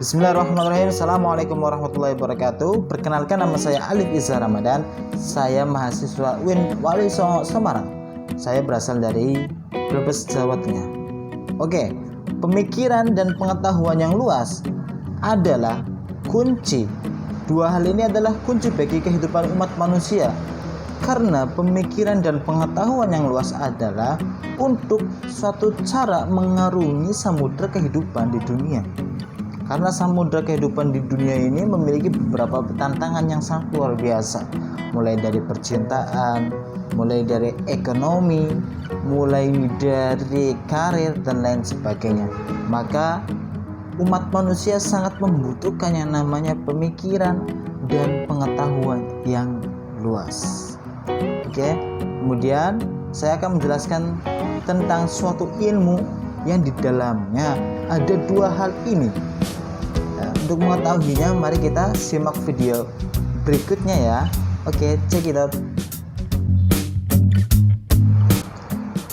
Bismillahirrahmanirrahim. Assalamualaikum warahmatullahi wabarakatuh. Perkenalkan, nama saya Alif Iza Ramadan. Saya mahasiswa UIN Wali Songo Semarang. Saya berasal dari Brebes, Jawa Tengah. Oke, pemikiran dan pengetahuan yang luas adalah kunci. Dua hal ini adalah kunci bagi kehidupan umat manusia. Karena pemikiran dan pengetahuan yang luas adalah untuk suatu cara mengarungi samudra kehidupan di dunia. Karena samudra kehidupan di dunia ini memiliki beberapa tantangan yang sangat luar biasa, mulai dari percintaan, mulai dari ekonomi, mulai dari karir dan lain sebagainya. Maka umat manusia sangat membutuhkan yang namanya pemikiran dan pengetahuan yang luas. Oke, kemudian saya akan menjelaskan tentang suatu ilmu yang di dalamnya ada dua hal ini. Untuk mengetahuinya, mari kita simak video berikutnya ya. Oke, check it out.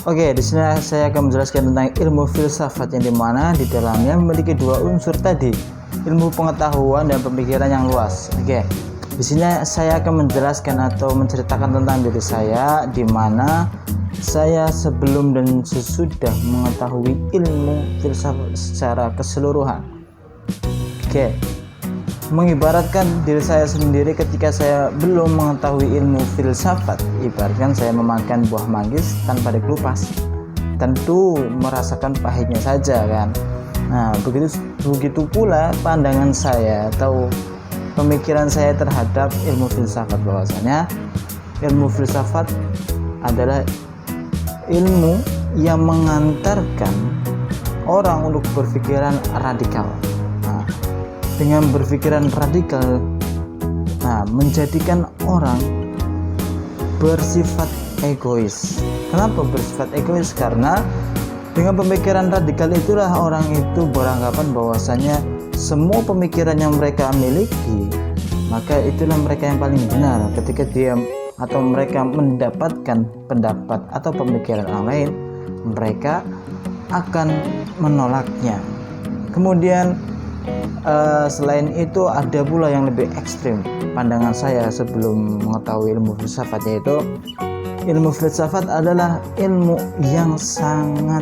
Oke, di sini saya akan menjelaskan tentang ilmu filsafat yang dimana di dalamnya memiliki dua unsur tadi, ilmu pengetahuan dan pemikiran yang luas. Oke, di sini saya akan menjelaskan atau menceritakan tentang diri saya, di mana saya sebelum dan sesudah mengetahui ilmu filsafat secara keseluruhan. Oke, mengibaratkan diri saya sendiri ketika saya belum mengetahui ilmu filsafat, ibaratkan saya memakan buah manggis tanpa dikelupas, tentu merasakan pahitnya saja kan. Nah, begitu pula pandangan saya atau pemikiran saya terhadap ilmu filsafat, bahwasanya ilmu filsafat adalah ilmu yang mengantarkan orang untuk berpikiran radikal. Dengan berpikiran radikal, menjadikan orang bersifat egois. Kenapa bersifat egois? Karena dengan pemikiran radikal itulah orang itu beranggapan bahwasanya semua pemikiran yang mereka miliki, maka itulah mereka yang paling benar. Ketika dia atau mereka mendapatkan pendapat atau pemikiran orang lain, mereka akan menolaknya. Kemudian selain itu ada pula yang lebih ekstrim. Pandangan saya sebelum mengetahui ilmu filsafat, yaitu ilmu filsafat adalah ilmu yang sangat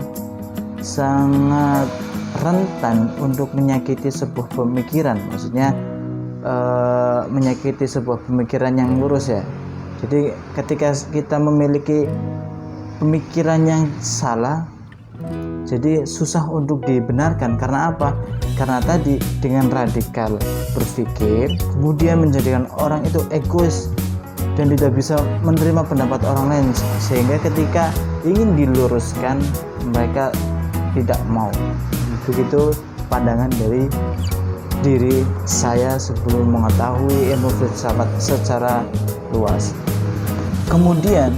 rentan untuk menyakiti sebuah pemikiran. Maksudnya menyakiti sebuah pemikiran yang lurus ya. Jadi ketika kita memiliki pemikiran yang salah, jadi susah untuk dibenarkan. Karena apa? Karena tadi dengan radikal berpikir, kemudian menjadikan orang itu egois dan tidak bisa menerima pendapat orang lain, sehingga ketika ingin diluruskan mereka tidak mau. Begitu pandangan dari diri saya sebelum mengetahui ilmu filsafat secara luas. Kemudian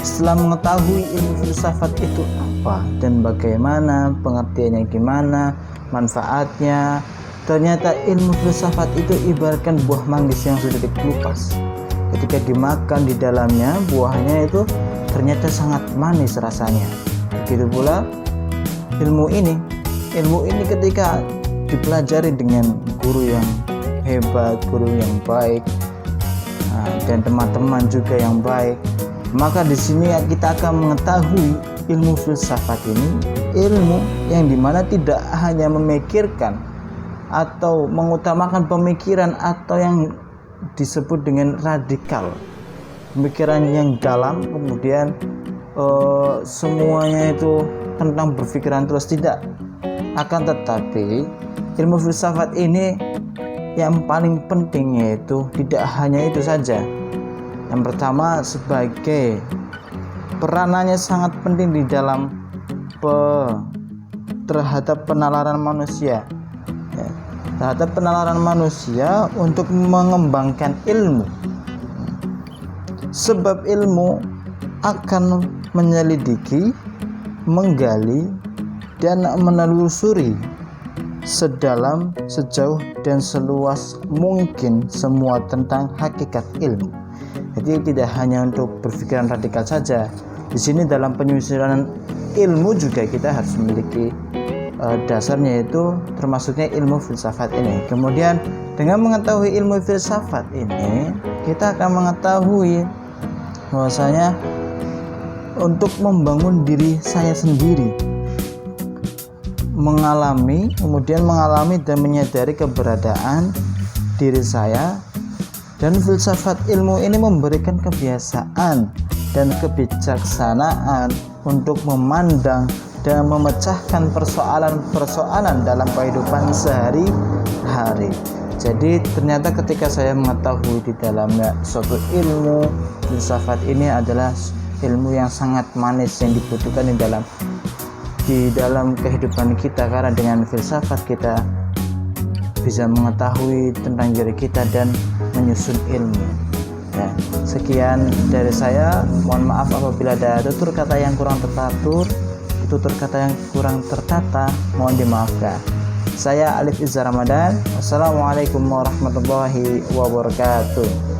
setelah mengetahui ilmu filsafat itu apa dan bagaimana, pengertiannya gimana, manfaatnya, ternyata ilmu filsafat itu ibaratkan buah manggis yang sudah dikelupas. Ketika dimakan di dalamnya, buahnya itu ternyata sangat manis rasanya. Begitu pula ilmu ini ketika dipelajari dengan guru yang hebat, guru yang baik, dan teman-teman juga yang baik, maka di sini kita akan mengetahui ilmu filsafat ini, ilmu yang dimana tidak hanya memikirkan atau mengutamakan pemikiran atau yang disebut dengan radikal, pemikiran yang dalam, kemudian semuanya itu tentang berpikiran terus, tidak. Akan tetapi ilmu filsafat ini yang paling penting yaitu tidak hanya itu saja. Yang pertama, sebagai peranannya sangat penting di dalam terhadap penalaran manusia, terhadap penalaran manusia untuk mengembangkan ilmu. Sebab ilmu akan menyelidiki, menggali, dan menelusuri sedalam, sejauh, dan seluas mungkin semua tentang hakikat ilmu. Jadi tidak hanya untuk berpikiran radikal saja. Di sini dalam penyusunan ilmu juga kita harus memiliki dasarnya itu termasuknya ilmu filsafat ini. Kemudian dengan mengetahui ilmu filsafat ini, kita akan mengetahui bahwasanya untuk membangun diri saya sendiri, kemudian mengalami dan menyadari keberadaan diri saya, dan filsafat ilmu ini memberikan kebiasaan dan kebijaksanaan untuk memandang dan memecahkan persoalan-persoalan dalam kehidupan sehari-hari. Jadi ternyata ketika saya mengetahui di dalamnya suatu ilmu filsafat ini adalah ilmu yang sangat manis yang dibutuhkan di dalam kehidupan kita, karena dengan filsafat kita bisa mengetahui tentang diri kita dan menyusun ilmu. Ya, sekian dari saya. Mohon maaf apabila ada tutur kata yang kurang tertata, mohon dimaafkan. Saya Alif Izzar Ramadan. Wassalamualaikum warahmatullahi wabarakatuh.